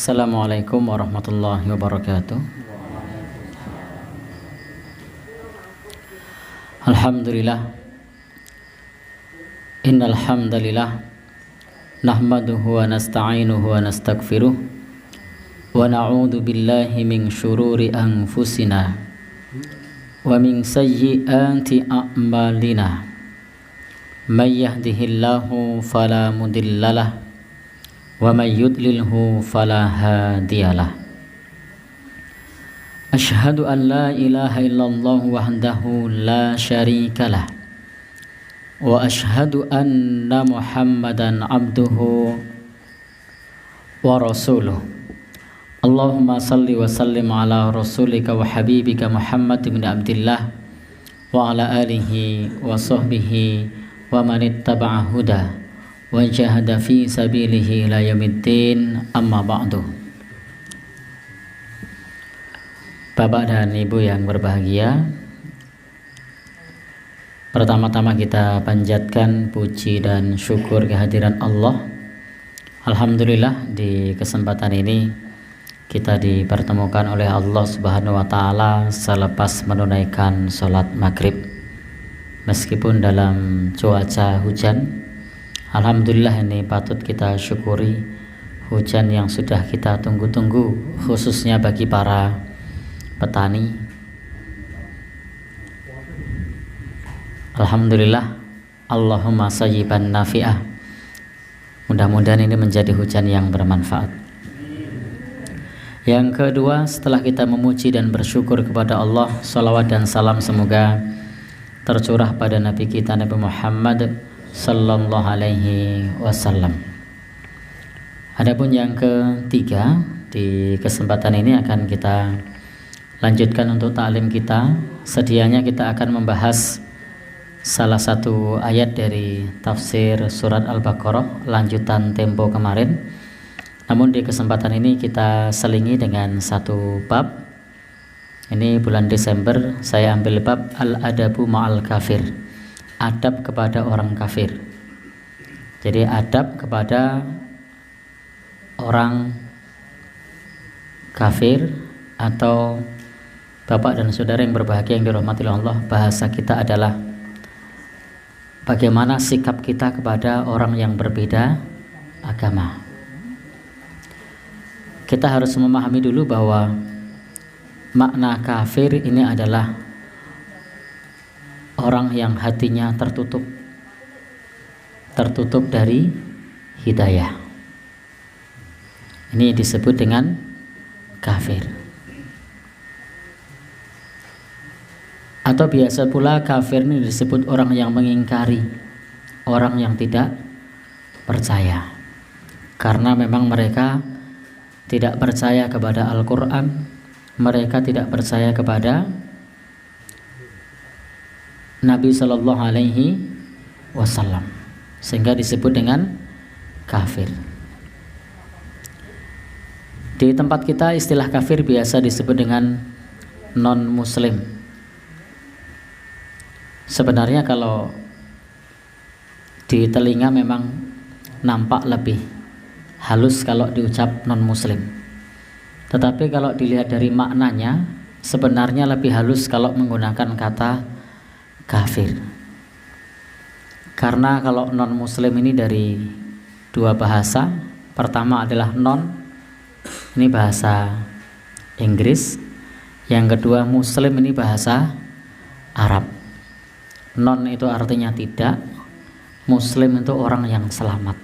Assalamualaikum warahmatullahi wabarakatuh. Alhamdulillah. Innal hamdalillah nahmaduhu wa nasta'inuhu wa nastaghfiruh wa na'udzu billahi min syururi anfusina wa min sayyiati a'malina. May yahdihillahu fala mudhillalah wa may yudlilhu fala hadiyalah. Asyhadu an la ilaha illallah wahdahu la syarikalah wa asyhadu anna Muhammadan abduhu wa rasuluh. Allahumma salli wa sallim ala rasulika wa habibika Muhammad bin Abdillah wa ala alihi wa sahbihi wa man ittaba'a huda wa jahada fi sabilihi ila yaumiddin, amma ba'du. Bapak dan Ibu yang berbahagia, pertama-tama kita panjatkan puji dan syukur kehadiran Allah. Alhamdulillah, di kesempatan ini kita dipertemukan oleh Allah Subhanahu wa taala selepas menunaikan sholat maghrib. Meskipun dalam cuaca hujan, alhamdulillah ini patut kita syukuri hujan yang sudah kita tunggu-tunggu, khususnya bagi para petani. Alhamdulillah, Allahumma sayyiban nafi'ah. Mudah-mudahan ini menjadi hujan yang bermanfaat. Yang kedua, setelah kita memuji dan bersyukur kepada Allah, salawat dan salam semoga tercurah pada Nabi kita Nabi Muhammad sallallahu alaihi wasallam. Adapun yang ketiga, di kesempatan ini akan kita lanjutkan untuk taklim kita. Sedianya kita akan membahas salah satu ayat dari tafsir surat Al-Baqarah, lanjutan tempo kemarin. Namun di kesempatan ini kita selingi dengan satu bab. Ini bulan Desember saya ambil bab Al-Adabu Ma'al Kafir, adab kepada orang kafir. Jadi adab kepada orang kafir atau bapak dan saudara yang berbahagia yang dirahmati Allah, bahasa kita adalah bagaimana sikap kita kepada orang yang berbeda agama. Kita harus memahami dulu bahwa makna kafir ini adalah orang yang hatinya tertutup dari hidayah. Ini disebut dengan kafir. Atau biasa pula kafir ini disebut orang yang mengingkari, orang yang tidak percaya. Karena memang mereka tidak percaya kepada Al-Quran, mereka tidak percaya kepada Nabi Sallallahu Alaihi Wasallam, sehingga disebut dengan kafir. Di tempat kita istilah kafir biasa disebut dengan non-muslim. Sebenarnya kalau di telinga memang nampak lebih halus kalau diucap non-muslim, tetapi kalau dilihat dari maknanya sebenarnya lebih halus kalau menggunakan kata kafir. Karena kalau non-muslim ini dari dua bahasa. Pertama adalah non, ini bahasa Inggris. Yang kedua muslim, ini bahasa Arab. Non itu artinya tidak, muslim itu orang yang selamat.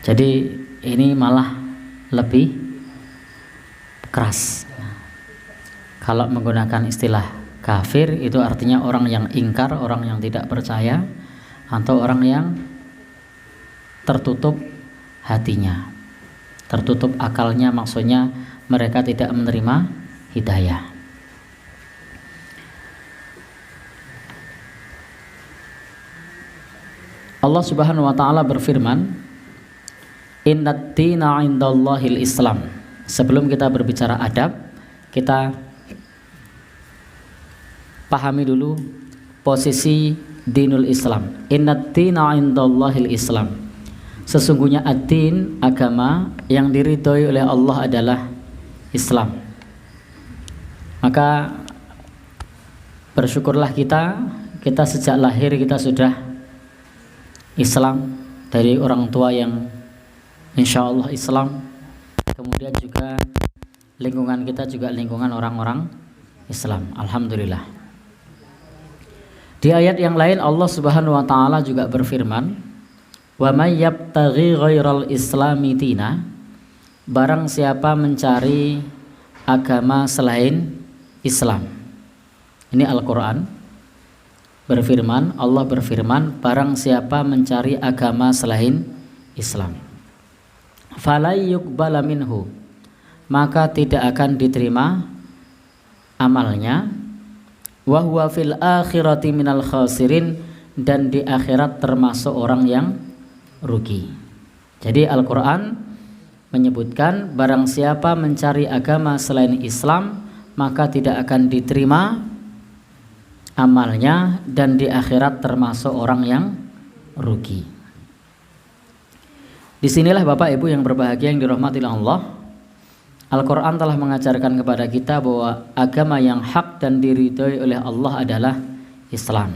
Jadi ini malah lebih keras. Kalau menggunakan istilah kafir itu artinya orang yang ingkar, orang yang tidak percaya, atau orang yang tertutup hatinya, tertutup akalnya, maksudnya mereka tidak menerima hidayah. Allah Subhanahu wa taala berfirman, Innad dina indallahil Islam. Sebelum kita berbicara adab, kita pahami dulu posisi dinul Islam. Innad dina indallahil Islam. Sesungguhnya ad-din, agama yang diridhoi oleh Allah adalah Islam. Maka bersyukurlah kita sejak lahir kita sudah Islam, dari orang tua yang insya Allah Islam. Kemudian juga lingkungan kita juga lingkungan orang-orang Islam. Alhamdulillah. Di ayat yang lain Allah Subhanahu wa taala juga berfirman, "Wa may yabtaghi ghairal islami dina," barang siapa mencari agama selain Islam. Ini Al-Qur'an berfirman, Allah berfirman, barang siapa mencari agama selain Islam, fala yuqbala minhu, maka tidak akan diterima amalnya, wa huwa fil akhirati minal khasirin, dan di akhirat termasuk orang yang rugi. Jadi Al-Qur'an menyebutkan barang siapa mencari agama selain Islam maka tidak akan diterima amalnya dan di akhirat termasuk orang yang rugi. Disinilah Bapak Ibu yang berbahagia yang dirahmati Allah, Al-Quran telah mengajarkan kepada kita bahwa agama yang hak dan diridhoi oleh Allah adalah Islam.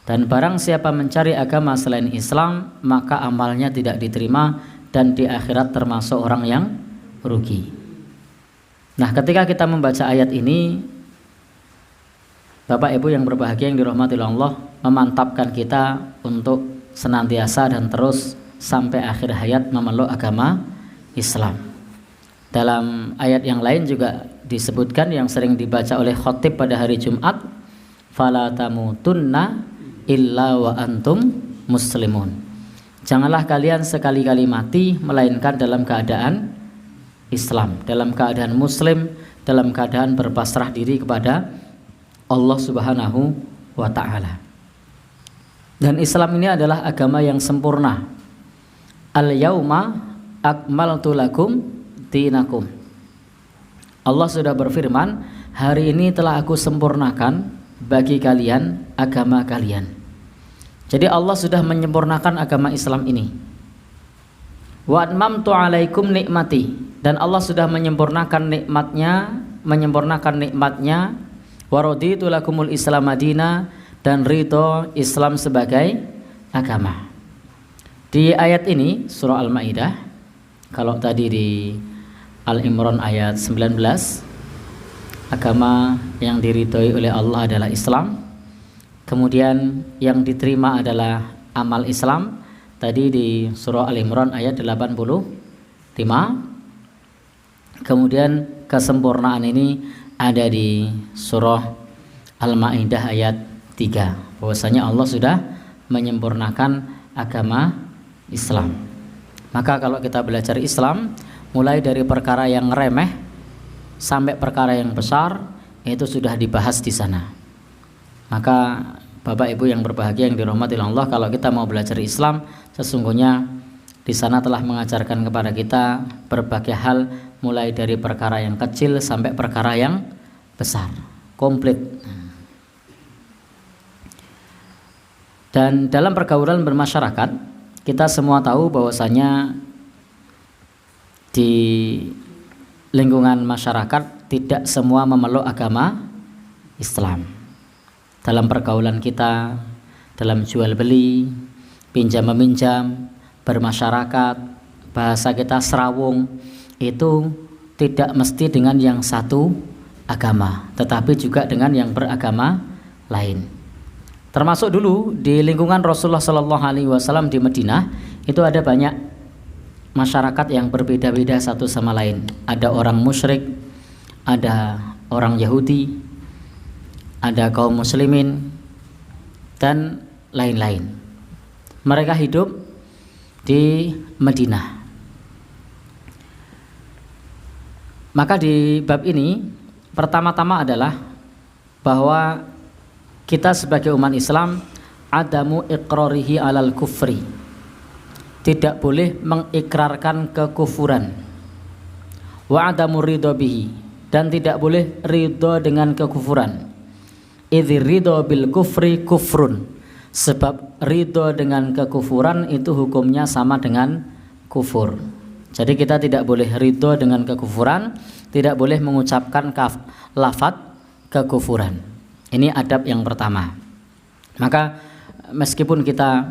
Dan barang siapa mencari agama selain Islam, maka amalnya tidak diterima dan di akhirat termasuk orang yang rugi. Nah, ketika kita membaca ayat ini, Bapak Ibu yang berbahagia yang dirahmati Allah, memantapkan kita untuk senantiasa dan terus sampai akhir hayat memeluk agama Islam. Dalam ayat yang lain juga disebutkan yang sering dibaca oleh khotib pada hari Jumat, fala tamutunna illa wa antum muslimun. Janganlah kalian sekali-kali mati melainkan dalam keadaan Islam, dalam keadaan muslim, dalam keadaan berpasrah diri kepada Allah Subhanahu wa taala. Dan Islam ini adalah agama yang sempurna. Al-yauma akmaltu lakum dinakum. Allah sudah berfirman, hari ini telah aku sempurnakan bagi kalian agama kalian. Jadi Allah sudah menyempurnakan agama Islam ini. Wa atmamtu alaikum nikmati, dan Allah sudah menyempurnakan nikmatnya, wa raditu lakumul Islam madina, dan ridho Islam sebagai agama. Di ayat ini surah Al-Maidah, kalau tadi di Al-Imran ayat 19, agama yang diridhoi oleh Allah adalah Islam. Kemudian yang diterima adalah amal Islam. Tadi di surah Al-Imran ayat 85. Kemudian kesempurnaan ini ada di surah Al-Maidah ayat 3. Bahwasanya Allah sudah menyempurnakan agama Islam. Maka kalau kita belajar Islam, mulai dari perkara yang remeh sampai perkara yang besar, itu sudah dibahas di sana. Maka Bapak Ibu yang berbahagia yang dirahmati Allah, kalau kita mau belajar Islam, sesungguhnya di sana telah mengajarkan kepada kita berbagai hal, mulai dari perkara yang kecil sampai perkara yang besar, komplit. Dan dalam pergaulan bermasyarakat, kita semua tahu bahwasanya di lingkungan masyarakat tidak semua memeluk agama Islam. Dalam pergaulan kita, dalam jual beli, pinjam meminjam, bermasyarakat, bahasa kita serawung, itu tidak mesti dengan yang satu agama, tetapi juga dengan yang beragama lain. Termasuk dulu di lingkungan Rasulullah SAW di Madinah, itu ada banyak masyarakat yang berbeda-beda satu sama lain. Ada orang musyrik, ada orang Yahudi, ada kaum muslimin, dan lain-lain. Mereka hidup di Madinah. Maka di bab ini pertama-tama adalah bahwa kita sebagai umat Islam adamu iqrarihi alal kufri, tidak boleh mengikrarkan kekufuran, wa adamu ridho bihi, dan tidak boleh ridho dengan kekufuran. Idzi ridho bil kufri kufrun, Sebab ridho dengan kekufuran itu hukumnya sama dengan kufur. Jadi kita tidak boleh ridho dengan kekufuran, tidak boleh mengucapkan lafaz kekufuran. Ini adab yang pertama. Maka meskipun kita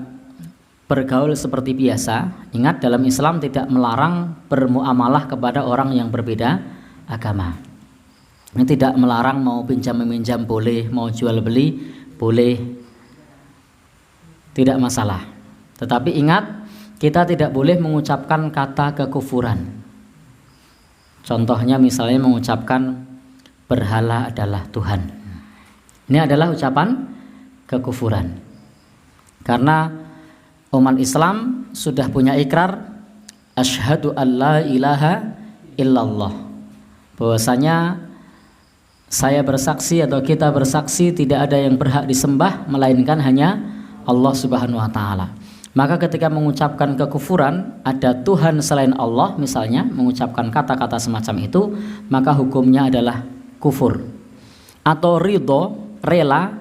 bergaul seperti biasa, ingat dalam Islam tidak melarang bermuamalah kepada orang yang berbeda agama. Ini tidak melarang, mau pinjam meminjam boleh, mau jual beli boleh, tidak masalah. Tetapi ingat, kita tidak boleh mengucapkan kata kekufuran. Contohnya misalnya mengucapkan berhala adalah Tuhan. Ini adalah ucapan kekufuran. Karena umat Islam sudah punya ikrar asyhadu alla ilaha illallah, bahwasanya saya bersaksi atau kita bersaksi tidak ada yang berhak disembah melainkan hanya Allah Subhanahu wa taala. Maka ketika mengucapkan kekufuran, ada Tuhan selain Allah misalnya, mengucapkan kata-kata semacam itu, maka hukumnya adalah kufur. Atau ridho, rela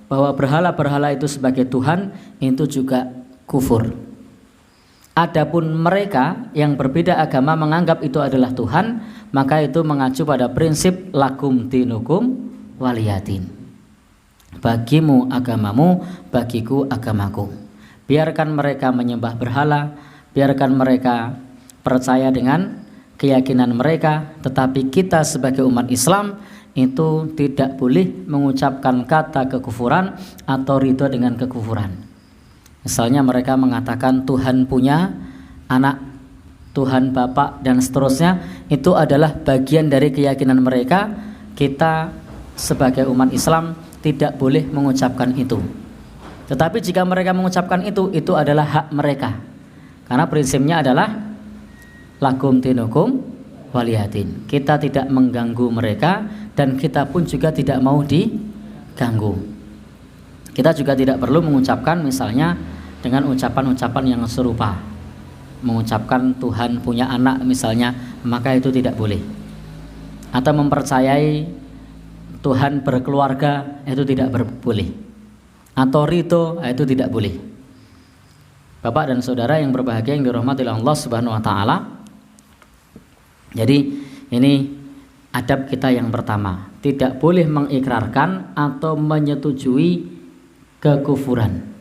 bahwa berhala-berhala itu sebagai Tuhan, itu juga kufur. Adapun mereka yang berbeda agama menganggap itu adalah Tuhan, maka itu mengacu pada prinsip lakum dinukum waliyadin. Bagimu agamamu, bagiku agamaku. Biarkan mereka menyembah berhala, biarkan mereka percaya dengan keyakinan mereka, tetapi kita sebagai umat Islam itu tidak boleh mengucapkan kata kekufuran atau ridho dengan kekufuran. Misalnya mereka mengatakan Tuhan punya anak, Tuhan bapak dan seterusnya, itu adalah bagian dari keyakinan mereka. Kita sebagai umat Islam tidak boleh mengucapkan itu. Tetapi jika mereka mengucapkan itu adalah hak mereka. Karena prinsipnya adalah lakum dinukum waliyadin. Kita tidak mengganggu mereka dan kita pun juga tidak mau diganggu. Kita juga tidak perlu mengucapkan misalnya dengan ucapan-ucapan yang serupa. Mengucapkan Tuhan punya anak misalnya, maka itu tidak boleh. Atau mempercayai Tuhan berkeluarga, itu tidak boleh. Atau ridho, itu tidak boleh. Bapak dan saudara yang berbahagia yang dirahmati oleh Allah Subhanahu wa taala. Jadi ini adab kita yang pertama, tidak boleh mengikrarkan atau menyetujui kekufuran.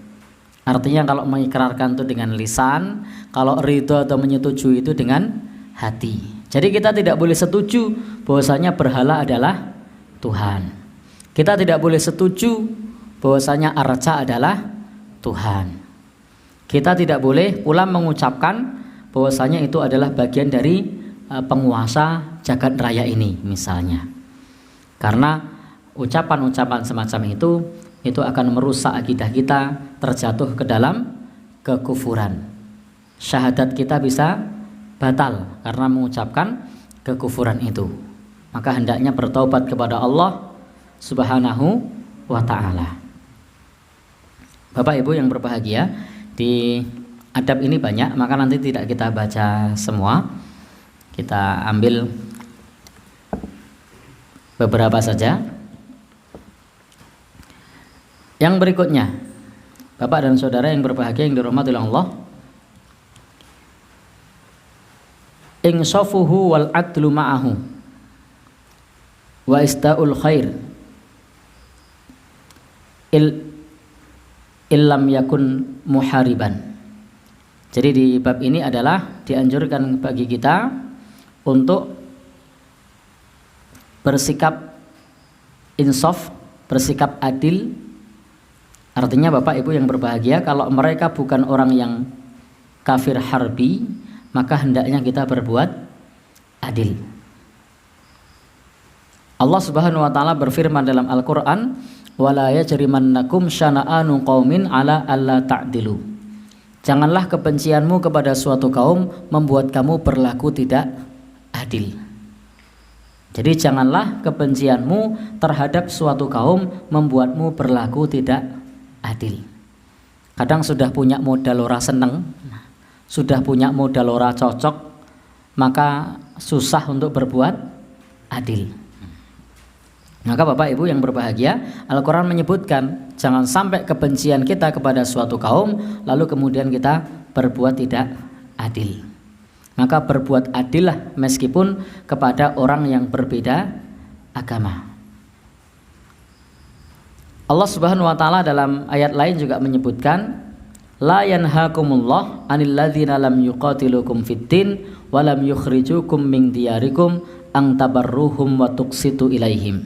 Artinya kalau mengikrarkan itu dengan lisan, kalau ridho atau menyetujui itu dengan hati. Jadi kita tidak boleh setuju bahwasanya berhala adalah Tuhan. Kita tidak boleh setuju bahwasanya arca adalah Tuhan. Kita tidak boleh pula mengucapkan bahwasanya itu adalah bagian dari penguasa jagat raya ini misalnya. Karena ucapan-ucapan semacam itu akan merusak akidah kita, terjatuh ke dalam kekufuran. Syahadat kita bisa batal karena mengucapkan kekufuran itu. Maka hendaknya bertaubat kepada Allah Subhanahu wa taala. Bapak Ibu yang berbahagia, di adab ini banyak, maka nanti tidak kita baca semua. Kita ambil beberapa saja. Yang berikutnya, Bapak dan saudara yang berbahagia yang dirahmati oleh Allah, insafuhu wal adlu ma'ahu wa ista'ul khair illam yakun muhariban. Jadi di bab ini adalah dianjurkan bagi kita untuk bersikap insaf, bersikap adil. Artinya Bapak Ibu yang berbahagia, kalau mereka bukan orang yang kafir harbi, maka hendaknya kita berbuat adil. Allah Subhanahu wa taala berfirman dalam Al-Qur'an, "Wala yajrimannakum syana'anu qaumin ala alla ta'dilu." Janganlah kebencianmu kepada suatu kaum membuat kamu berlaku tidak adil. Jadi janganlah kebencianmu terhadap suatu kaum membuatmu berlaku tidak adil. Kadang sudah punya modal ora seneng, sudah punya modal ora cocok, maka susah untuk berbuat adil. Maka Bapak Ibu yang berbahagia, Al-Quran menyebutkan Jangan sampai kebencian kita kepada suatu kaum lalu kemudian kita berbuat tidak adil. Maka berbuat adillah meskipun kepada orang yang berbeda agama. Allah Subhanahu wa taala dalam ayat lain juga menyebutkan la yanhakumullah 'anil ladzina lam yuqatilukum fiddin wa lam yukhrijukum min diyarikum an tabarruhum wa tuqsitu ilaihim.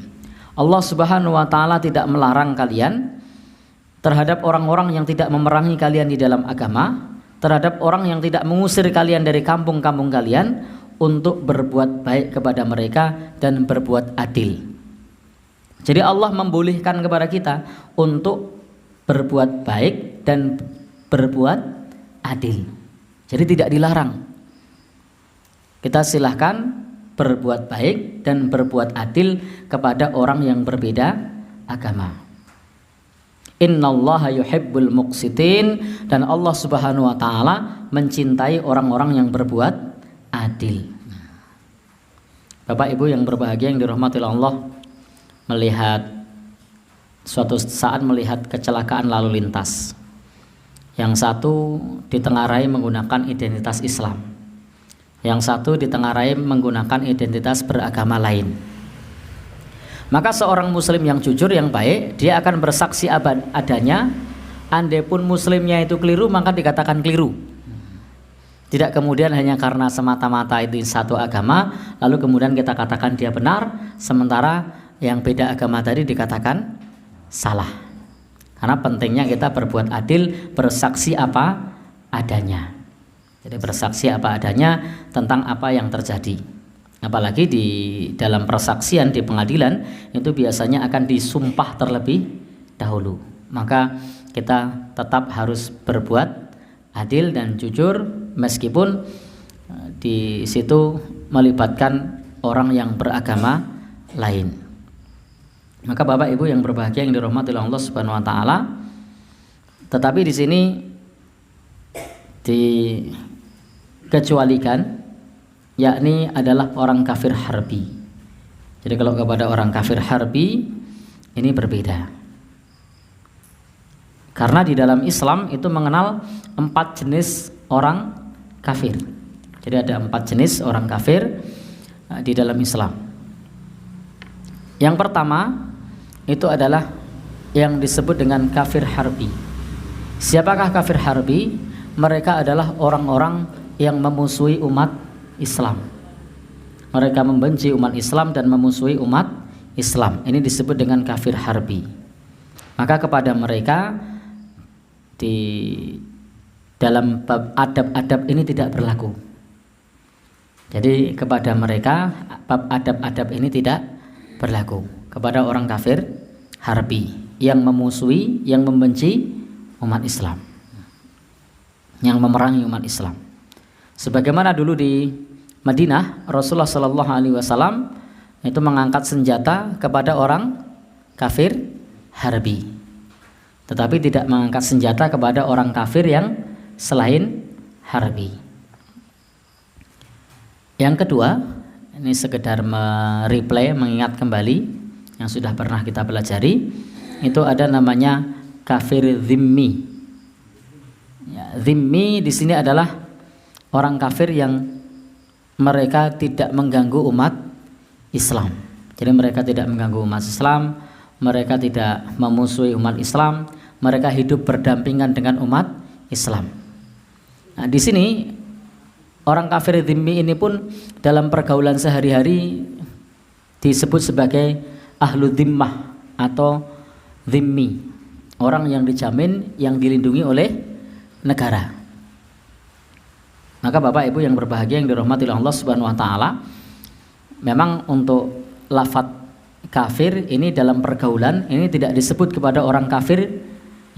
Allah Subhanahu wa taala tidak melarang kalian terhadap orang-orang yang tidak memerangi kalian di dalam agama, terhadap orang yang tidak mengusir kalian dari kampung-kampung kalian, untuk berbuat baik kepada mereka dan berbuat adil. Jadi Allah membolehkan kepada kita untuk berbuat baik dan berbuat adil. Jadi tidak dilarang. Kita silahkan berbuat baik dan berbuat adil kepada orang yang berbeda agama. Innallaha yuhibbul muqsitin, dan Allah Subhanahu wa taala mencintai orang-orang yang berbuat adil. Bapak Ibu yang berbahagia yang dirahmati Allah, suatu saat melihat kecelakaan lalu lintas. Yang satu ditengarai menggunakan identitas Islam, yang satu ditengarai menggunakan identitas beragama lain. Maka seorang muslim yang jujur, yang baik, dia akan bersaksi adanya. Andai pun muslimnya itu keliru, maka dikatakan keliru. Tidak kemudian hanya karena semata-mata itu satu agama lalu kemudian kita katakan dia benar, sementara yang beda agama tadi dikatakan salah. Karena pentingnya kita berbuat adil, bersaksi apa adanya. Jadi bersaksi apa adanya tentang apa yang terjadi. Apalagi di dalam persaksian di pengadilan itu biasanya akan disumpah terlebih dahulu. Maka kita tetap harus berbuat adil dan jujur meskipun di situ melibatkan orang yang beragama lain. Maka Bapak Ibu yang berbahagia yang dirahmati oleh Allah Subhanahu wa taala, tetapi di sini dikecualikan, yakni adalah orang kafir harbi. Jadi kalau kepada orang kafir harbi ini berbeda. Karena di dalam Islam itu mengenal 4 jenis orang kafir. Jadi ada 4 jenis orang kafir di dalam Islam. Yang pertama itu adalah yang disebut dengan kafir harbi. Siapakah kafir harbi? Mereka adalah orang-orang yang memusuhi umat Islam. Mereka membenci umat Islam dan memusuhi umat Islam. Ini disebut dengan kafir harbi. Maka kepada mereka di dalam bab adab-adab ini tidak berlaku. Jadi kepada mereka bab adab-adab ini tidak berlaku. Kepada orang kafir harbi yang memusuhi, yang membenci umat Islam, yang memerangi umat Islam. Sebagaimana dulu di Madinah Rasulullah Shallallahu Alaihi Wasallam itu mengangkat senjata kepada orang kafir harbi, tetapi tidak mengangkat senjata kepada orang kafir yang selain harbi. Yang kedua, ini sekedar mengingat kembali yang sudah pernah kita pelajari, itu ada namanya kafir zimmi. Ya, zimmi di sini adalah orang kafir yang mereka tidak mengganggu umat Islam. Jadi mereka tidak mengganggu umat Islam, mereka tidak memusuhi umat Islam, mereka hidup berdampingan dengan umat Islam. Nah, di sini orang kafir zimmi ini pun dalam pergaulan sehari-hari disebut sebagai ahlu zimmah atau zimmi, orang yang dijamin, yang dilindungi oleh negara. Maka Bapak Ibu yang berbahagia yang dirahmati oleh Allah Subhanahu wa taala, memang untuk lafadz kafir ini dalam pergaulan ini tidak disebut kepada orang kafir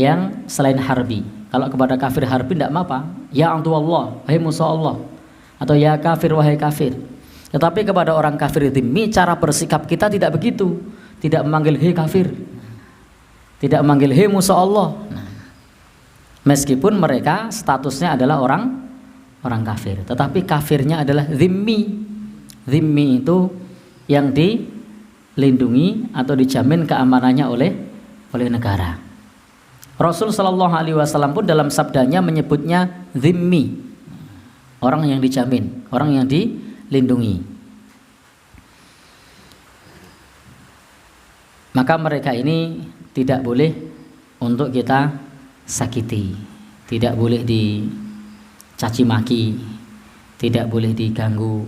yang selain harbi. Kalau kepada kafir harbi tidak apa, ya Allah, wahai musuh Allah, atau ya kafir wahai kafir. Tetapi kepada orang kafir zimmi cara bersikap kita tidak begitu. Tidak memanggil hei kafir, tidak memanggil hei musuh Allah. Meskipun mereka statusnya adalah orang kafir, tetapi kafirnya adalah zimmi. Zimmi itu yang dilindungi atau dijamin keamanannya oleh negara. Rasul Shallallahu Alaihi Wasallam pun dalam sabdanya menyebutnya dhimmi, orang yang dijamin, orang yang dilindungi. Maka mereka ini tidak boleh untuk kita sakiti, tidak boleh dicaci maki, tidak boleh diganggu.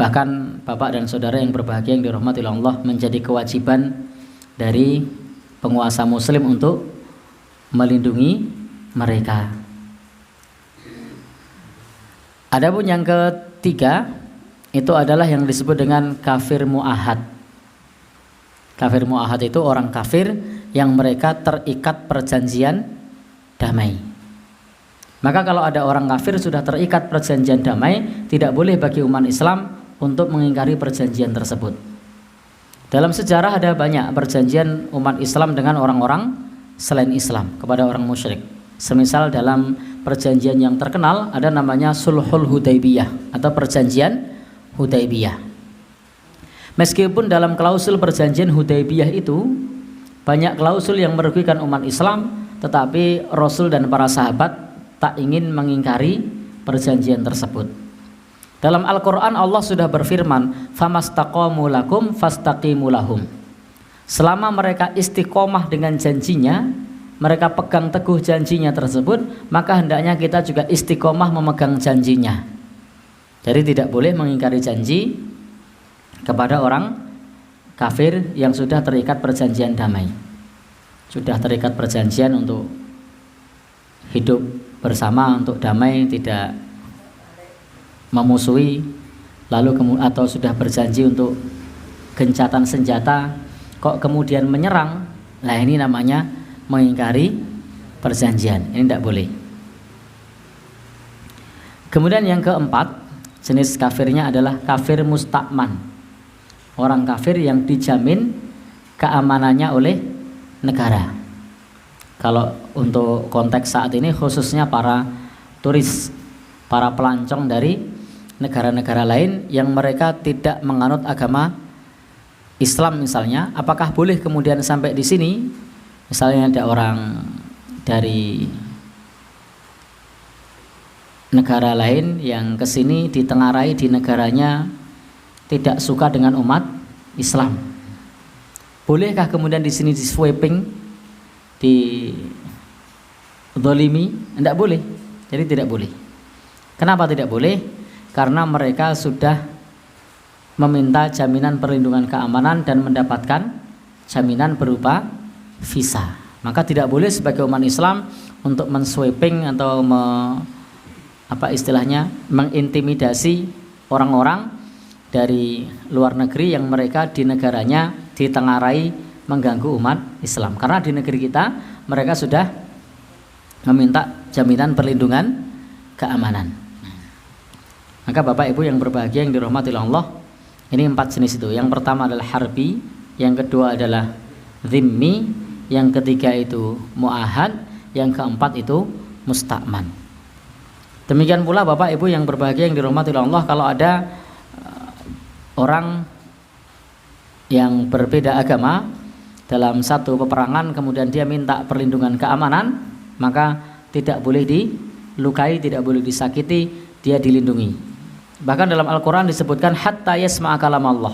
Bahkan bapak dan saudara yang berbahagia yang dirahmati Allah, menjadi kewajiban dari penguasa muslim untuk melindungi mereka. Adapun yang ketiga itu adalah yang disebut dengan kafir mu'ahad. Kafir mu'ahad itu orang kafir yang mereka terikat perjanjian damai. Maka kalau ada orang kafir sudah terikat perjanjian damai, tidak boleh bagi umat Islam untuk mengingkari perjanjian tersebut. Dalam sejarah ada banyak perjanjian umat Islam dengan orang-orang selain Islam kepada orang musyrik. Semisal dalam perjanjian yang terkenal ada namanya Sulhul Hudaybiyah atau perjanjian Hudaybiyah. Meskipun dalam klausul perjanjian Hudaybiyah itu banyak klausul yang merugikan umat Islam, tetapi Rasul dan para sahabat tak ingin mengingkari perjanjian tersebut. Dalam Al-Quran Allah sudah berfirman, famastaqamu lakum fastaqimu lahum. Selama mereka istiqomah dengan janjinya, mereka pegang teguh janjinya tersebut, maka hendaknya kita juga istiqomah memegang janjinya. Jadi tidak boleh mengingkari janji kepada orang kafir yang sudah terikat perjanjian damai, sudah terikat perjanjian untuk hidup bersama, untuk damai, tidak memusuhi, lalu atau sudah berjanji untuk gencatan senjata kok kemudian menyerang. Nah, ini namanya mengingkari perjanjian. Ini tidak boleh. Kemudian yang keempat, jenis kafirnya adalah kafir musta'man. Orang kafir yang dijamin keamanannya oleh negara. Kalau untuk konteks saat ini khususnya para turis, para pelancong dari negara-negara lain yang mereka tidak menganut agama Islam misalnya, apakah boleh kemudian sampai di sini? Misalnya ada orang dari negara lain yang ke sini ditengarai di negaranya tidak suka dengan umat Islam. Bolehkah kemudian di sini di sweeping, di dzalimi? Tidak boleh. Jadi tidak boleh. Kenapa tidak boleh? Karena mereka sudah meminta jaminan perlindungan keamanan dan mendapatkan jaminan berupa visa. Maka tidak boleh sebagai umat Islam untuk mensweeping atau mengintimidasi orang-orang dari luar negeri yang mereka di negaranya ditengarai mengganggu umat Islam. Karena di negeri kita mereka sudah meminta jaminan perlindungan keamanan. Maka Bapak Ibu yang berbahagia yang dirahmati Allah, ini 4 jenis itu. Yang pertama adalah harbi, yang kedua adalah dhimmi, yang ketiga itu mu'ahad, yang keempat itu musta'man. Demikian pula Bapak Ibu yang berbahagia yang dirahmati Allah, kalau ada orang yang berbeda agama dalam satu peperangan kemudian dia minta perlindungan keamanan, maka tidak boleh dilukai, tidak boleh disakiti, dia dilindungi. Bahkan dalam Al-Quran disebutkan hatta yasma'a kalam Allah.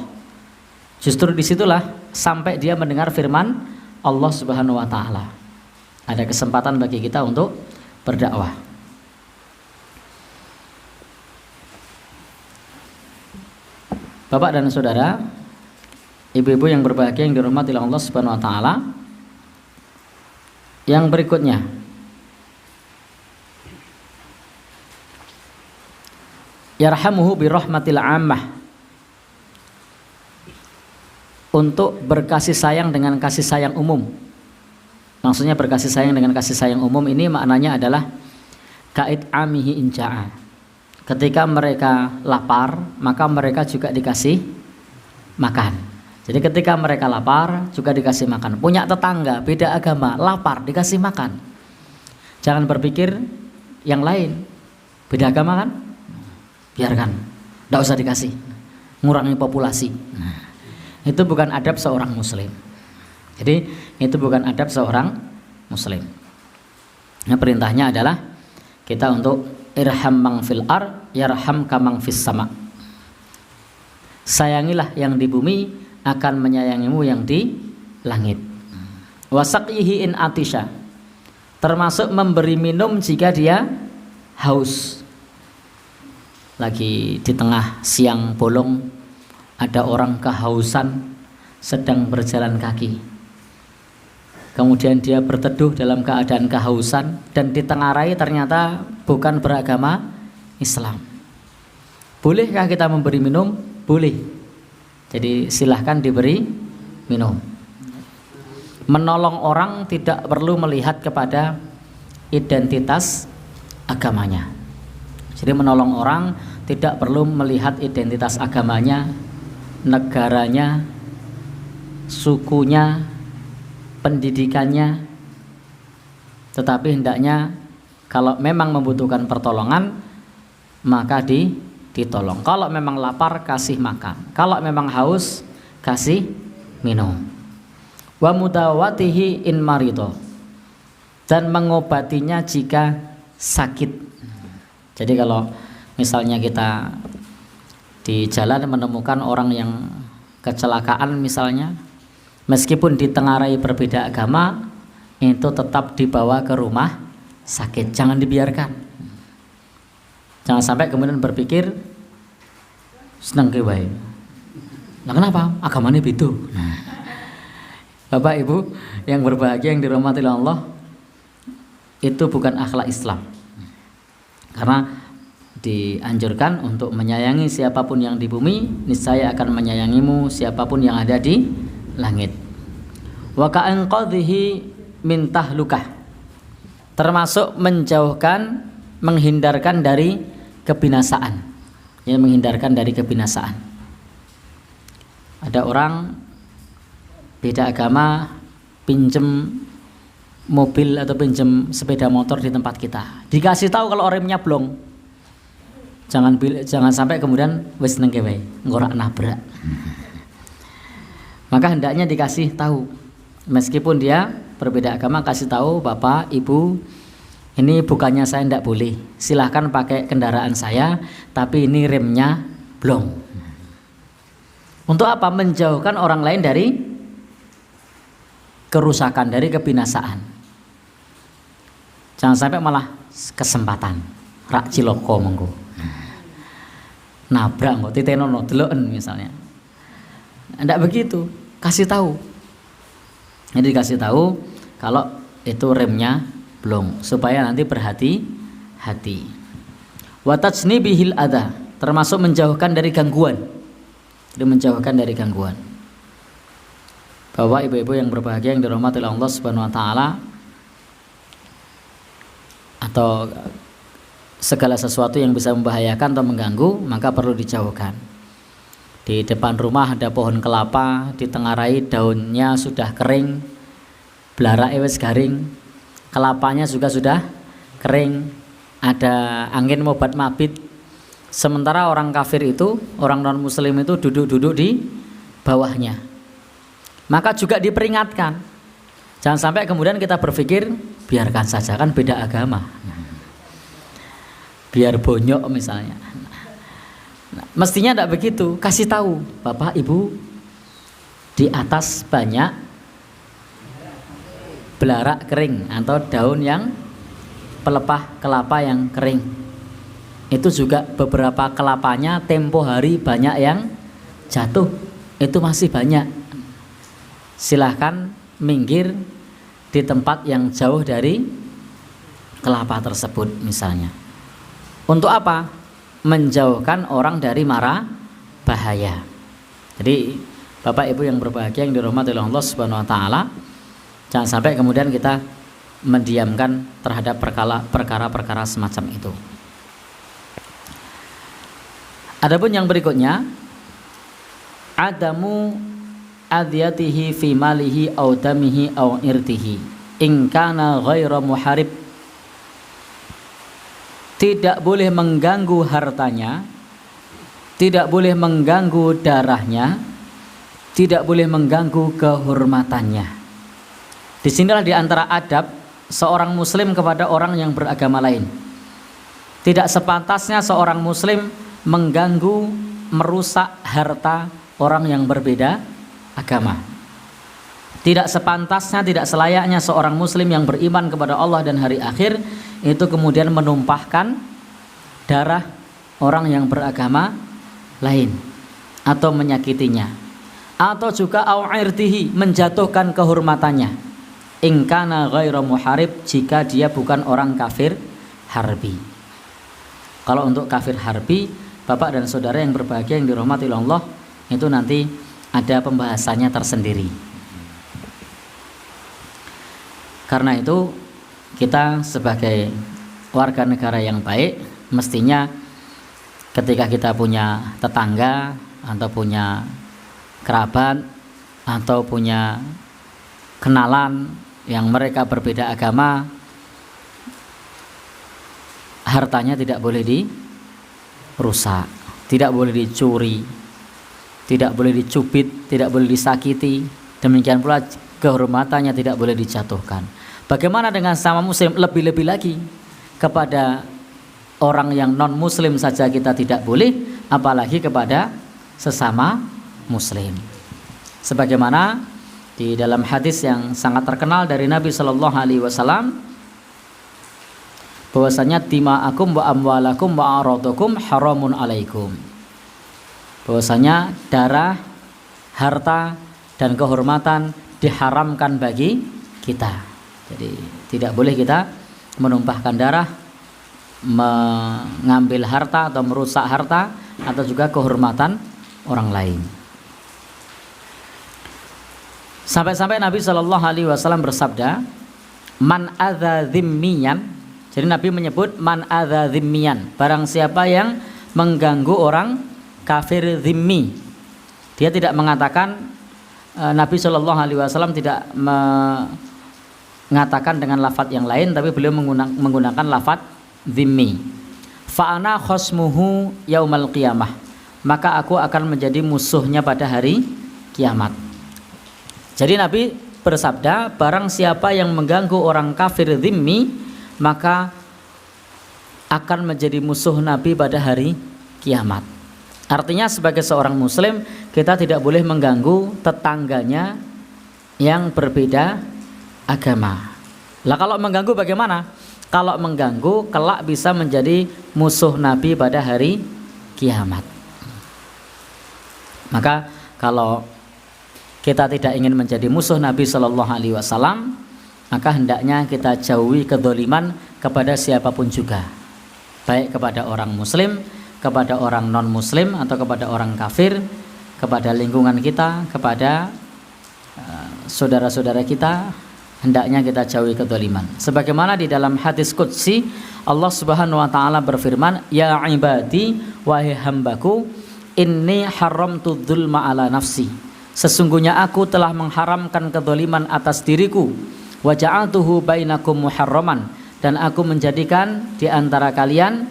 Justru disitulah sampai dia mendengar firman Allah Subhanahu wa ta'ala. Ada kesempatan bagi kita untuk berdakwah. Bapak dan saudara, ibu-ibu yang berbahagia yang dirahmati Allah Subhanahu wa ta'ala, yang berikutnya yarhamuhu birahmatil ammah, untuk berkasih sayang dengan kasih sayang umum. Maksudnya berkasih sayang dengan kasih sayang umum ini maknanya adalah kait amihi inja'a. Ketika mereka lapar, maka mereka juga dikasih makan. Jadi ketika mereka lapar juga dikasih makan. Punya tetangga beda agama, lapar dikasih makan. Jangan berpikir yang lain, beda agama kan? Biarkan, tidak usah dikasih, ngurangi populasi. Nah, itu bukan adab seorang muslim. Jadi Itu bukan adab seorang muslim. Nah, perintahnya adalah kita untuk irham mang fil ar yarham kamang fis sama. Sayangilah yang di bumi akan menyayangimu yang di langit. Wasaqihi in atisha, termasuk memberi minum jika dia haus. Lagi di tengah siang bolong, ada orang kehausan sedang berjalan kaki. Kemudian dia berteduh dalam keadaan kehausan dan ditengarai ternyata bukan beragama Islam. Bolehkah kita memberi minum? Boleh. Jadi silahkan diberi minum. Menolong orang tidak perlu melihat kepada identitas agamanya. Jadi menolong orang tidak perlu melihat identitas agamanya, negaranya, sukunya, pendidikannya. Tetapi hendaknya kalau memang membutuhkan pertolongan maka ditolong. Kalau memang lapar kasih makan. Kalau memang haus kasih minum. Wa mudawatihi in marido, dan mengobatinya jika sakit. Jadi kalau misalnya kita di jalan menemukan orang yang kecelakaan misalnya, meskipun ditengarai berbeda agama, itu tetap dibawa ke rumah sakit, jangan dibiarkan. Jangan sampai kemudian berpikir seneng ke wae. Nah, kenapa? Agamanya beda. Bapak Ibu yang berbahagia yang dirahmati Allah, itu bukan akhlak Islam. Karena dianjurkan untuk menyayangi siapapun yang di bumi, niscaya akan menyayangimu siapapun yang ada di langit. Wa ka'anqadhihi min tahlukah, termasuk menjauhkan, menghindarkan dari kebinasaan. Ya, menghindarkan dari kebinasaan. Ada orang beda agama pinjem mobil atau pinjem sepeda motor di tempat kita, dikasih tahu kalau remnya blong, jangan sampai kemudian wis neng kewe ngorak nabrak. Maka hendaknya dikasih tahu, meskipun dia berbeda agama, kasih tahu, Bapak, Ibu, ini bukannya saya tidak boleh, silahkan pakai kendaraan saya, tapi ini remnya blong. Untuk apa? Menjauhkan orang lain dari kerusakan, dari kebinasaan. Jangan sampai malah kesempatan rak ciloko mengko nabrak kok titenono deloken misalnya. Tidak begitu, kasih tahu. Jadi kasih tahu kalau itu remnya blong, supaya nanti berhati-hati. Wa tajnibihil adha, termasuk menjauhkan dari gangguan. Jadi menjauhkan dari gangguan. Bapak ibu-ibu yang berbahagia yang dirahmati Allah Subhanahu wa taala, atau segala sesuatu yang bisa membahayakan atau mengganggu maka perlu dijauhkan. Di depan rumah ada pohon kelapa, ditengarai daunnya sudah kering, belarake wis garing, kelapanya juga sudah kering, ada angin mobat mabit. Sementara orang kafir itu, orang non muslim itu duduk-duduk di bawahnya. Maka juga diperingatkan. Jangan sampai kemudian kita berpikir biarkan saja, kan beda agama, biar bonyok misalnya. Nah, mestinya tidak begitu, kasih tahu, Bapak Ibu, di atas banyak belarak kering atau daun yang pelepah kelapa yang kering. Itu juga beberapa kelapanya tempo hari banyak yang jatuh, itu masih banyak. Silahkan minggir di tempat yang jauh dari kelapa tersebut misalnya. Untuk apa? Menjauhkan orang dari mara bahaya. Jadi Bapak Ibu yang berbahagia yang dirahmati Allah Subhanahu wa taala, jangan sampai kemudian kita mendiamkan terhadap perkara-perkara semacam itu. Adapun yang berikutnya, adamu adiyatihi fi malihi aw damihi aw irtihi in kana ghaira muharib, tidak boleh mengganggu hartanya, tidak boleh mengganggu darahnya, tidak boleh mengganggu kehormatannya. Disinilah di antara adab seorang muslim kepada orang yang beragama lain. Tidak sepantasnya seorang muslim mengganggu, merusak harta orang yang berbeda agama. Tidak sepantasnya, tidak selayaknya seorang muslim yang beriman kepada Allah dan hari akhir itu kemudian menumpahkan darah orang yang beragama lain atau menyakitinya, atau juga au'irtihi, menjatuhkan kehormatannya, in kana ghairu muharib, jika dia bukan orang kafir harbi. Kalau untuk kafir harbi, Bapak dan saudara yang berbahagia yang dirahmati Allah, itu nanti ada pembahasannya tersendiri. Karena itu kita sebagai warga negara yang baik, mestinya ketika kita punya tetangga atau punya kerabat atau punya kenalan yang mereka berbeda agama, hartanya tidak boleh dirusak, tidak boleh dicuri, tidak boleh dicubit, tidak boleh disakiti. Demikian pula kehormatannya tidak boleh dijatuhkan. Bagaimana dengan sama muslim? Lebih-lebih lagi kepada orang yang non muslim saja kita tidak boleh, apalagi kepada sesama muslim. Sebagaimana di dalam hadis yang sangat terkenal dari Nabi Shallallahu Alaihi Wasallam, bahwasanya dima'akum wa amwalakum wa aradukum haramun alaikum. Bahwasanya darah, harta dan kehormatan diharamkan bagi kita. Jadi tidak boleh kita menumpahkan darah, mengambil harta atau merusak harta atau juga kehormatan orang lain. Sampai-sampai Nabi Shallallahu Alaihi Wasallam bersabda, man adza dzimmiyan. Jadi Nabi menyebut man adza dzimmiyan, barang siapa yang mengganggu orang kafir dzimmi. Dia tidak mengatakan, Nabi Shallallahu Alaihi Wasallam tidak mengatakan dengan lafadz yang lain, tapi beliau menggunakan lafadz dzimmi. Fa ana khosmuhu yaumal qiyamah, maka aku akan menjadi musuhnya pada hari kiamat. Jadi Nabi bersabda, barang siapa yang mengganggu orang kafir dzimmi, maka akan menjadi musuh Nabi pada hari kiamat. Artinya sebagai seorang muslim, kita tidak boleh mengganggu tetangganya yang berbeda agama. Lah kalau mengganggu bagaimana? Kalau mengganggu kelak bisa menjadi musuh Nabi pada hari kiamat. Maka kalau kita tidak ingin menjadi musuh Nabi Shallallahu Alaihi Wasallam, maka hendaknya kita jauhi kedzaliman kepada siapapun juga, baik kepada orang muslim, kepada orang non muslim, atau kepada orang kafir, kepada lingkungan kita, kepada saudara-saudara kita, hendaknya kita jauhi kedzaliman. Sebagaimana di dalam hadis qudsi, Allah Subhanahu wa taala berfirman, ya ibadi wahai hambaku, inni haramtu dzulma ala nafsi, sesungguhnya aku telah mengharamkan kedzaliman atas diriku, wa ja'altuhu bainakum muharraman, dan aku menjadikan di antara kalian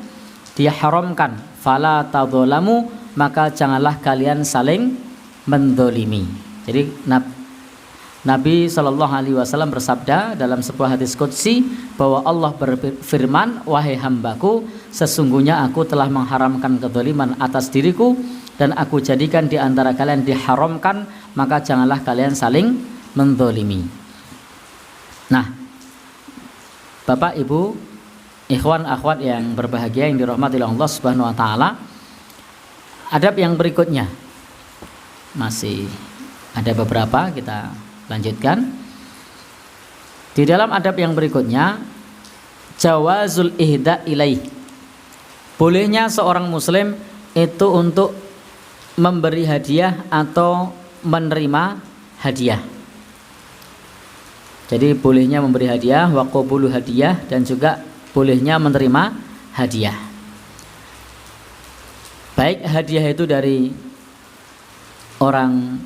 diharamkan, fala tadzalamu, maka janganlah kalian saling mendolimi. Jadi Nabi Shallallahu Alaihi Wasallam bersabda dalam sebuah hadis qudsi bahwa Allah berfirman, wahai hambaku, sesungguhnya aku telah mengharamkan kedzaliman atas diriku dan aku jadikan di antara kalian diharamkan, maka janganlah kalian saling mendolimi. Nah, Bapak, Ibu, ikhwan, akhwat yang berbahagia yang dirahmati oleh Allah Subhanahu wa taala, adab yang berikutnya masih ada beberapa, kita lanjutkan. Di dalam adab yang berikutnya, jawazul ihda ilaih, bolehnya seorang muslim itu untuk memberi hadiah atau menerima hadiah. Jadi bolehnya memberi hadiah, wa qabulu hadiah, dan juga bolehnya menerima hadiah. Baik hadiah itu dari orang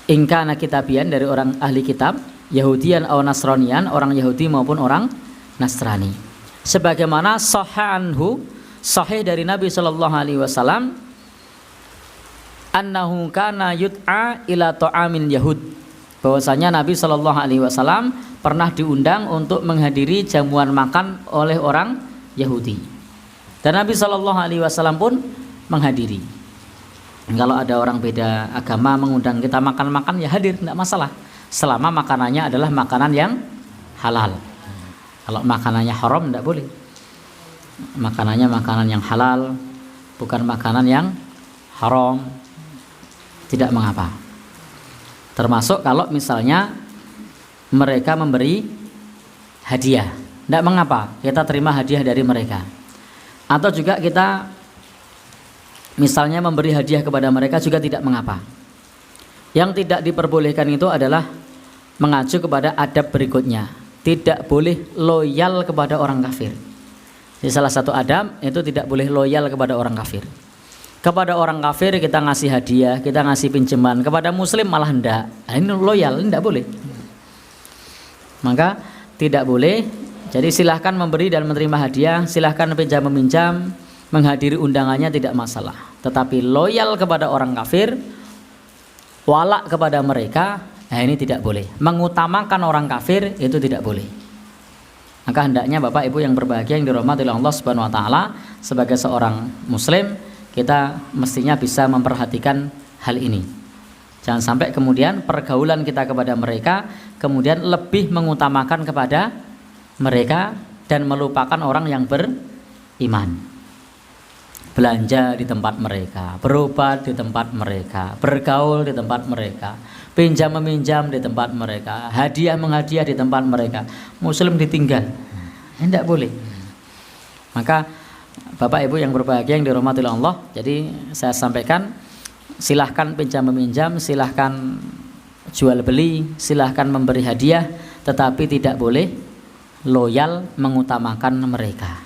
ingkana kitabian, dari orang ahli kitab, Yahudian atau Nasranian, orang Yahudi maupun orang Nasrani. Sebagaimana sahih dari Nabi Shallallahu Alaihi Wasallam, annahu kana yud'a ila ta'amin yahud, bahwasanya Nabi Shallallahu Alaihi Wasallam pernah diundang untuk menghadiri jamuan makan oleh orang Yahudi, dan Nabi Shallallahu Alaihi Wasallam pun menghadiri. Kalau ada orang beda agama mengundang kita makan-makan, ya hadir, tidak masalah, selama makanannya adalah makanan yang halal. Kalau makanannya haram tidak boleh. Makanannya makanan yang halal, bukan makanan yang haram, tidak mengapa. Termasuk kalau misalnya mereka memberi hadiah, tidak mengapa kita terima hadiah dari mereka. Atau juga kita misalnya memberi hadiah kepada mereka juga tidak mengapa. Yang tidak diperbolehkan itu adalah mengacu kepada adab berikutnya. Tidak boleh loyal kepada orang kafir. Jadi salah satu adab itu tidak boleh loyal kepada orang kafir. Kepada orang kafir kita ngasih hadiah, kita ngasih pinjaman. Kepada muslim malah enggak. Nah, ini loyal, ini enggak boleh. Maka tidak boleh. Jadi silahkan memberi dan menerima hadiah, silahkan pinjam meminjam, menghadiri undangannya tidak masalah. Tetapi loyal kepada orang kafir, walak kepada mereka, nah ini tidak boleh. Mengutamakan orang kafir itu tidak boleh. Maka hendaknya Bapak Ibu yang berbahagia yang dirahmati oleh Allah Subhanahu wa taala, sebagai seorang muslim kita mestinya bisa memperhatikan hal ini. Jangan sampai kemudian pergaulan kita kepada mereka kemudian lebih mengutamakan kepada mereka dan melupakan orang yang beriman. Belanja di tempat mereka, berobat di tempat mereka, bergaul di tempat mereka, pinjam meminjam di tempat mereka, hadiah menghadiah di tempat mereka. Muslim ditinggal, tidak boleh. Maka Bapak Ibu yang berbahagia yang dirahmati Allah, jadi saya sampaikan, silahkan pinjam meminjam, silahkan jual beli, silahkan memberi hadiah, tetapi tidak boleh loyal mengutamakan mereka.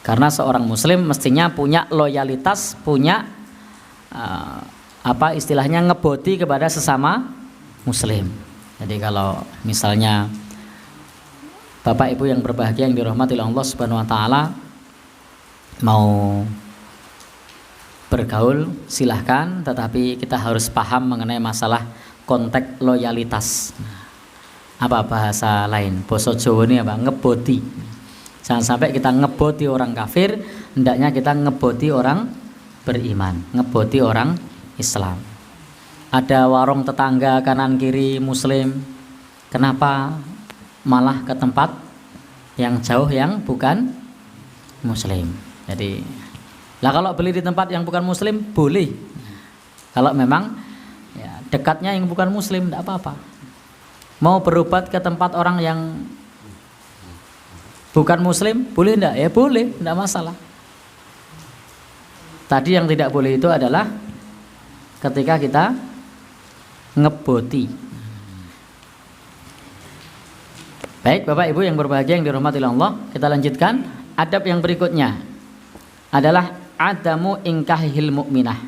Karena seorang muslim mestinya punya loyalitas, punya istilahnya ngeboti kepada sesama muslim. Jadi kalau misalnya Bapak Ibu yang berbahagia yang dirahmati oleh Allah Subhanahu wa taala mau bergaul silahkan, tetapi kita harus paham mengenai masalah konteks loyalitas. Apa bahasa lain? Basa Jawa ini apa? Ngeboti. Jangan sampai kita ngeboti orang kafir, hendaknya kita ngeboti orang beriman, ngeboti orang Islam. Ada warung tetangga kanan kiri muslim, kenapa malah ke tempat yang jauh yang bukan muslim? Jadi, lah kalau beli di tempat yang bukan muslim boleh. Kalau memang ya, dekatnya yang bukan muslim tidak apa-apa. Mau berobat ke tempat orang yang bukan muslim, boleh enggak? Ya boleh, enggak masalah. Tadi yang tidak boleh itu adalah ketika kita ngeboti. Baik Bapak Ibu yang berbahagia yang dirahmati Allah, kita lanjutkan. Adab yang berikutnya adalah adamu ingkahil mukminah.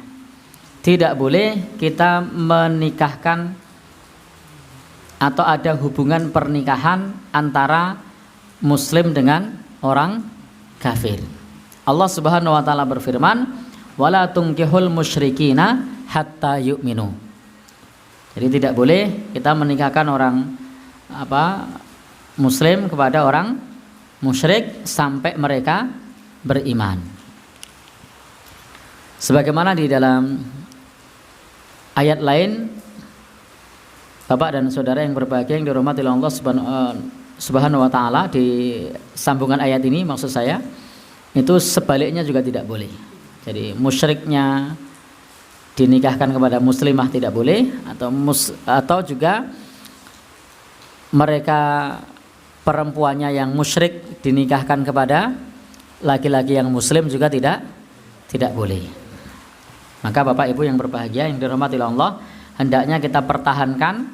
Tidak boleh kita menikahkan atau ada hubungan pernikahan antara muslim dengan orang kafir. Allah Subhanahu wa taala berfirman, "Wala tunkihul musyrikina hatta yu'minu." Jadi tidak boleh kita menikahkan orang muslim kepada orang musyrik sampai mereka beriman. Sebagaimana di dalam ayat lain, Bapak dan saudara yang berbahagia yang dirahmati Allah Subhanahu wa taala, di sambungan ayat ini maksud saya itu sebaliknya juga tidak boleh. Jadi musyriknya dinikahkan kepada muslimah tidak boleh, atau juga mereka perempuannya yang musyrik dinikahkan kepada laki-laki yang muslim juga tidak boleh. Maka Bapak Ibu yang berbahagia yang dirahmati Allah, hendaknya kita pertahankan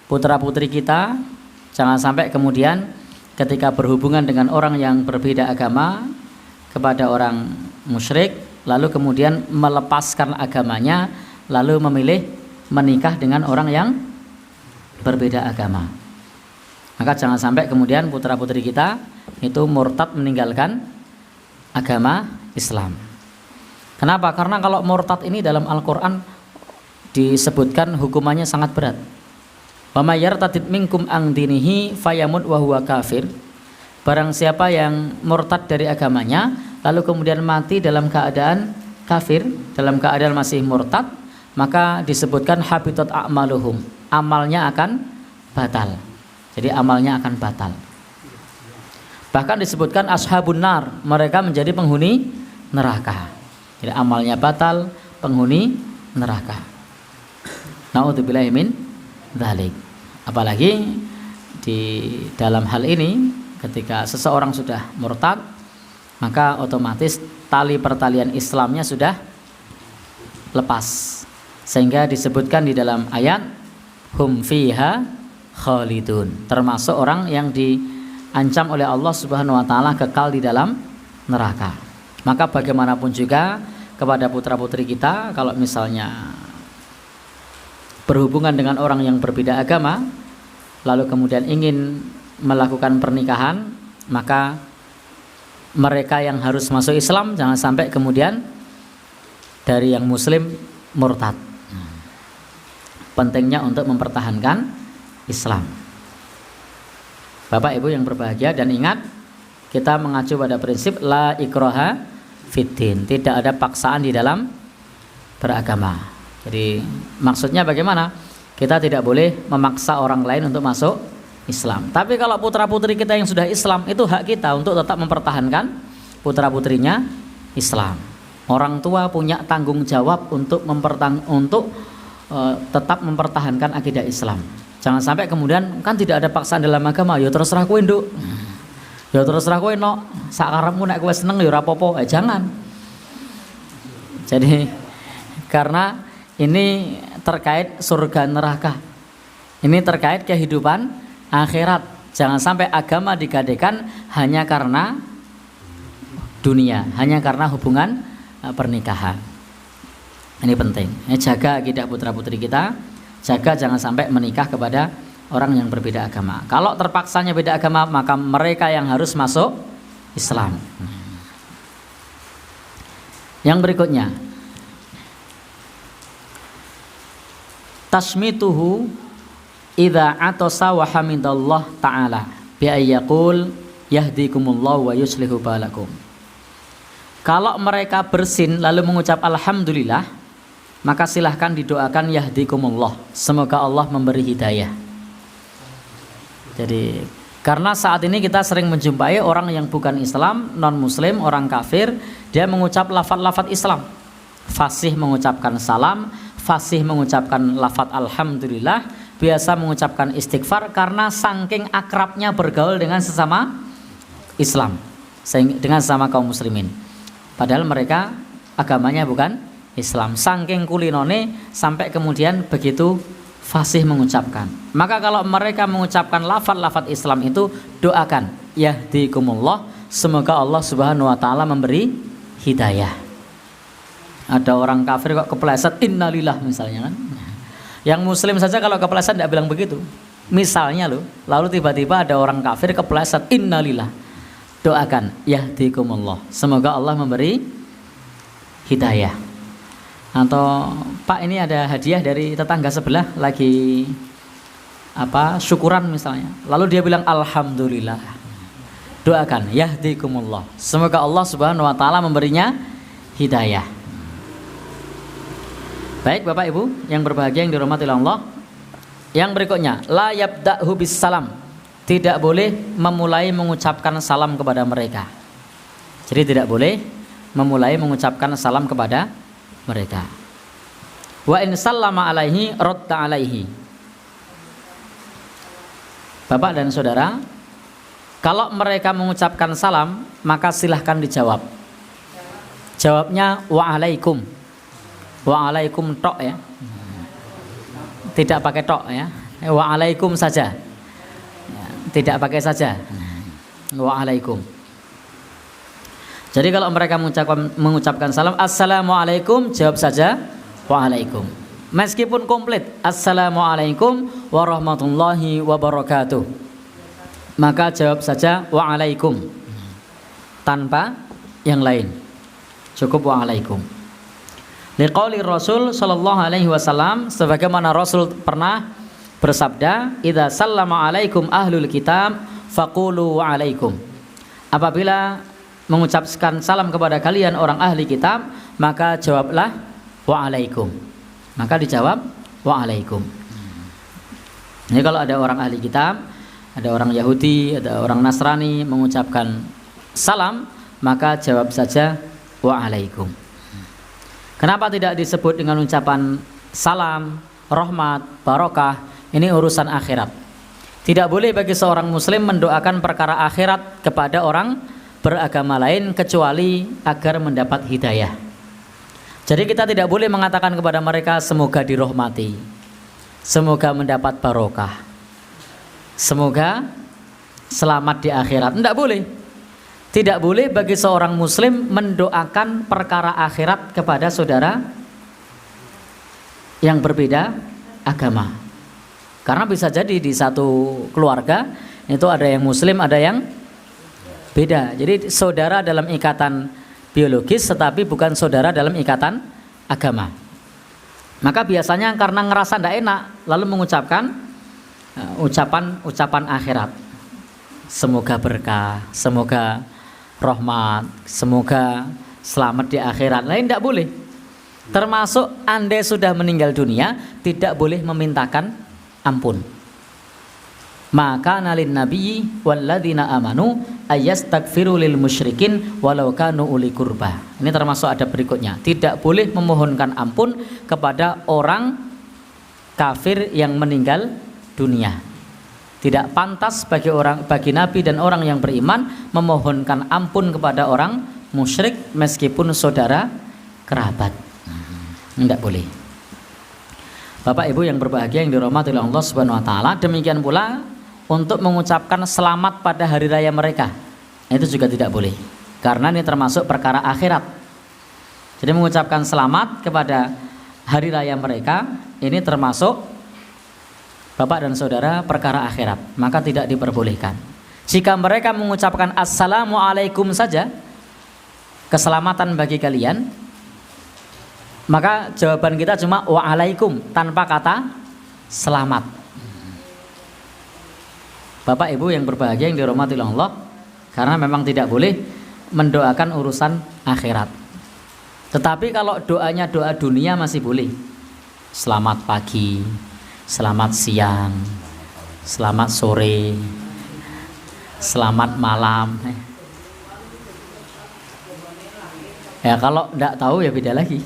putra-putri kita. Jangan sampai kemudian ketika berhubungan dengan orang yang berbeda agama kepada orang musyrik, lalu kemudian melepaskan agamanya, lalu memilih menikah dengan orang yang berbeda agama. Maka jangan sampai kemudian putra-putri kita itu murtad meninggalkan agama Islam. Kenapa? Karena kalau murtad ini dalam Al-Quran disebutkan hukumannya sangat berat. Wa may yartadid minkum an dinihi fayamut wa huwa kafir. Barang siapa yang murtad dari agamanya lalu kemudian mati dalam keadaan kafir, dalam keadaan masih murtad, maka disebutkan habitat a'maluhum, amalnya akan batal. Jadi amalnya akan batal. Bahkan disebutkan ashabun nar, mereka menjadi penghuni neraka. Jadi amalnya batal, penghuni neraka. Na'udzubillahi min dzalik. Apalagi di dalam hal ini ketika seseorang sudah murtad, maka otomatis tali pertalian Islamnya sudah lepas. Sehingga disebutkan di dalam ayat hum fiha khalidun, termasuk orang yang diancam oleh Allah Subhanahu wa taala kekal di dalam neraka. Maka bagaimanapun juga kepada putra-putri kita, kalau misalnya berhubungan dengan orang yang berbeda agama lalu kemudian ingin melakukan pernikahan, maka mereka yang harus masuk Islam jangan sampai kemudian dari yang muslim murtad. Pentingnya untuk mempertahankan Islam. Bapak Ibu yang berbahagia, dan ingat kita mengacu pada prinsip la ikraha fiddin, tidak ada paksaan di dalam beragama. Jadi maksudnya bagaimana? Kita tidak boleh memaksa orang lain untuk masuk Islam. Tapi kalau putra-putri kita yang sudah Islam, itu hak kita untuk tetap mempertahankan putra-putrinya Islam. Orang tua punya tanggung jawab untuk tetap mempertahankan akidah Islam. Jangan sampai kemudian kan tidak ada paksaan dalam agama, ya terserah kowe nduk. Ya terserah kowe no, sak karepmu nek kowe seneng ya ora apa-apa. Jangan. Jadi karena ini terkait surga neraka. Ini terkait kehidupan akhirat. Jangan sampai agama digadekan hanya karena dunia, hanya karena hubungan pernikahan. Ini penting. Jaga akidah putra-putri kita, jaga jangan sampai menikah kepada orang yang berbeda agama. Kalau terpaksanya beda agama, maka mereka yang harus masuk Islam. Yang berikutnya, tasmituhu idza atasa wa hamidallah ta'ala bi ayyaqul yahdikumullah wa yuslihu balakum. Kalau mereka bersin lalu mengucap alhamdulillah, maka silahkan didoakan yahdikumullah, semoga Allah memberi hidayah. Jadi karena saat ini kita sering menjumpai orang yang bukan Islam, non muslim, orang kafir, dia mengucap lafaz-lafaz Islam, fasih mengucapkan salam, fasih mengucapkan lafaz alhamdulillah, biasa mengucapkan istighfar karena saking akrabnya bergaul dengan sesama Islam, dengan sesama kaum muslimin. Padahal mereka agamanya bukan Islam. Saking kulinone sampai kemudian begitu fasih mengucapkan. Maka kalau mereka mengucapkan lafaz-lafaz Islam itu, doakan yahdikumullah, semoga Allah Subhanahu wa taala memberi hidayah. Ada orang kafir kok kepleset innalillah misalnya kan. Yang muslim saja kalau kepleset tidak bilang begitu. Misalnya loh, lalu tiba-tiba ada orang kafir kepleset innalillah. Doakan yahdikumullah, semoga Allah memberi hidayah. Atau Pak, ini ada hadiah dari tetangga sebelah lagi syukuran misalnya. Lalu dia bilang alhamdulillah. Doakan yahdikumullah, semoga Allah Subhanahu wa taala memberinya hidayah. Baik Bapak Ibu yang berbahagia yang dirahmati Allah. Yang berikutnya, la yabda'hu bis salam. Tidak boleh memulai mengucapkan salam kepada mereka. Jadi tidak boleh memulai mengucapkan salam kepada mereka. Wa in sallama alaihi radda alaihi. Bapak dan saudara, kalau mereka mengucapkan salam, maka silahkan dijawab. Jawabnya wa'alaikum. Wa'alaikum tok ya. Tidak pakai tok ya. Wa'alaikum saja. Tidak pakai saja. Wa'alaikum. Jadi kalau mereka mengucapkan salam assalamualaikum, jawab saja wa'alaikum. Meskipun komplit assalamualaikum warahmatullahi wabarakatuh, maka jawab saja wa'alaikum tanpa yang lain. Cukup wa'alaikum. Liqauli Rasul sallallahu alaihi wasallam, sebagaimana Rasul pernah bersabda, "Idza sallama alaikum ahlul kitab faqulu wa alaikum." Apabila mengucapkan salam kepada kalian orang ahli kitab, maka jawablah wa alaikum. Maka dijawab wa alaikum. Jadi kalau ada orang ahli kitab, ada orang Yahudi, ada orang Nasrani mengucapkan salam, maka jawab saja wa alaikum. Kenapa tidak disebut dengan ucapan salam, rahmat, barokah? Ini urusan akhirat. Tidak boleh bagi seorang muslim mendoakan perkara akhirat kepada orang beragama lain kecuali agar mendapat hidayah. Jadi kita tidak boleh mengatakan kepada mereka semoga dirahmati, semoga mendapat barokah, semoga selamat di akhirat. Tidak boleh. Tidak boleh bagi seorang muslim mendoakan perkara akhirat kepada saudara yang berbeda agama. Karena bisa jadi di satu keluarga itu ada yang muslim, ada yang beda. Jadi saudara dalam ikatan biologis tetapi bukan saudara dalam ikatan agama. Maka biasanya karena ngerasa tidak enak lalu mengucapkan ucapan akhirat. Semoga berkah, semoga rahmat, semoga selamat di akhirat. Lain tidak boleh. Termasuk andai sudah meninggal dunia tidak boleh memintakan ampun. Maka nalin nabiyyi walladzina amanu ayastaghfiru lil musyrikin walau kanu uli qurba. Ini termasuk ada berikutnya. Tidak boleh memohonkan ampun kepada orang kafir yang meninggal dunia. Tidak pantas bagi nabi dan orang yang beriman memohonkan ampun kepada orang musyrik meskipun saudara kerabat. Tidak boleh. Bapak Ibu yang berbahagia yang dirahmati oleh Allah Subhanahu wa taala, demikian pula untuk mengucapkan selamat pada hari raya mereka. Itu juga tidak boleh. Karena ini termasuk perkara akhirat. Jadi mengucapkan selamat kepada hari raya mereka ini termasuk Bapak dan saudara perkara akhirat, maka tidak diperbolehkan. Jika mereka mengucapkan assalamualaikum saja, keselamatan bagi kalian, maka jawaban kita cuma waalaikum tanpa kata selamat. Bapak Ibu yang berbahagia yang dirahmati Allah, karena memang tidak boleh mendoakan urusan akhirat. Tetapi kalau doanya doa dunia masih boleh. Selamat pagi, selamat siang, selamat sore, selamat malam. Ya kalau tidak tahu ya beda lagi.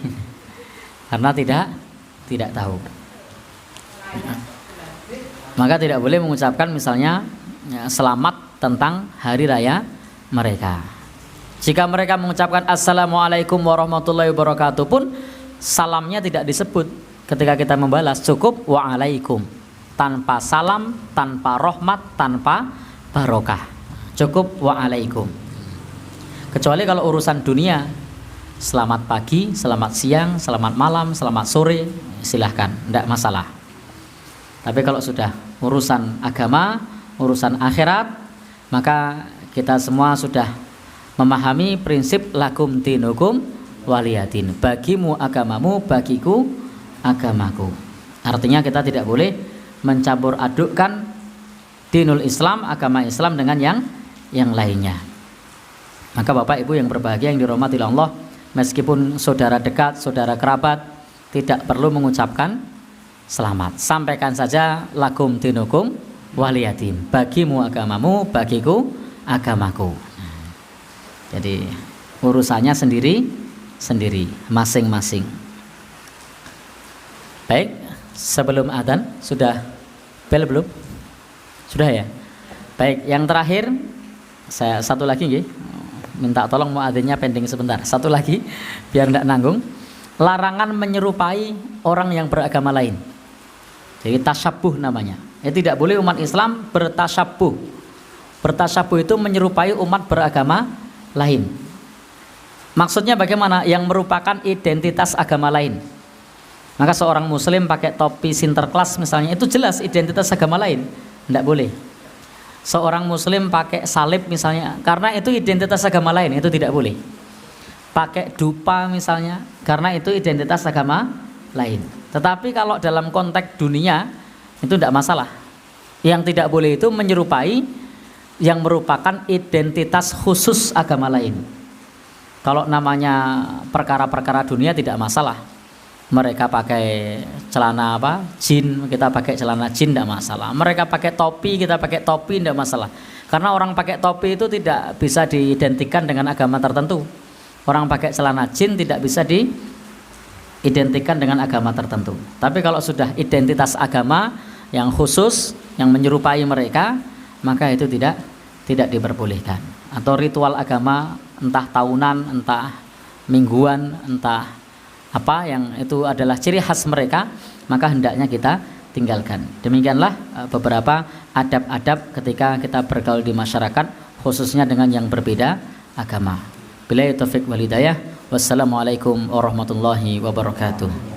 Karena tidak tahu. Maka tidak boleh mengucapkan misalnya selamat tentang hari raya mereka. Jika mereka mengucapkan assalamualaikum warahmatullahi wabarakatuh pun salamnya tidak disebut. Ketika kita membalas cukup waalaikum, tanpa salam, tanpa rahmat, tanpa barokah, cukup waalaikum. Kecuali kalau urusan dunia, selamat pagi, selamat siang, selamat malam, selamat sore, silahkan, tidak masalah. Tapi kalau sudah urusan agama, urusan akhirat, maka kita semua sudah memahami prinsip lakum dinukum waliyadin. Bagimu agamamu, bagiku agamaku. Artinya kita tidak boleh mencampur adukkan dinul Islam, agama Islam dengan yang lainnya. Maka Bapak Ibu yang berbahagia yang dirahmati Allah, meskipun saudara dekat, saudara kerabat, tidak perlu mengucapkan selamat. Sampaikan saja lakum dinukum waliyadin. Bagimu agamamu, bagiku agamaku. Jadi urusannya sendiri, masing-masing. Baik, sebelum adzan sudah bel belum? Sudah ya? Baik, yang terakhir saya satu lagi nggih. Minta tolong muadzinnya pending sebentar. Satu lagi biar tidak nanggung. Larangan menyerupai orang yang beragama lain. Jadi tasyabuh namanya. Tidak boleh umat Islam bertasyabuh. Bertasyabuh itu menyerupai umat beragama lain. Maksudnya bagaimana? Yang merupakan identitas agama lain. Maka seorang muslim pakai topi Sinterklas misalnya, itu jelas identitas agama lain. Tidak boleh. Seorang muslim pakai salib misalnya, karena itu identitas agama lain, itu tidak boleh. pakai dupa misalnya, karena itu identitas agama lain. Tetapi kalau dalam konteks dunia itu tidak masalah. Yang tidak boleh itu menyerupai yang merupakan identitas khusus agama lain. Kalau namanya perkara-perkara dunia tidak masalah. Mereka pakai celana jin, kita pakai celana jin, tidak masalah. Mereka pakai topi, kita pakai topi, tidak masalah. Karena orang pakai topi itu tidak bisa diidentikan dengan agama tertentu. Orang pakai celana jin tidak bisa diidentikan dengan agama tertentu. Tapi kalau sudah identitas agama yang khusus, yang menyerupai mereka, maka itu tidak diperbolehkan. Atau ritual agama entah tahunan, entah mingguan, entah apa yang itu adalah ciri khas mereka, maka hendaknya kita tinggalkan. Demikianlah beberapa adab-adab ketika kita bergaul di masyarakat, khususnya dengan yang berbeda agama. Billahi taufiq wal hidayah. Wassalamualaikum warahmatullahi wabarakatuh.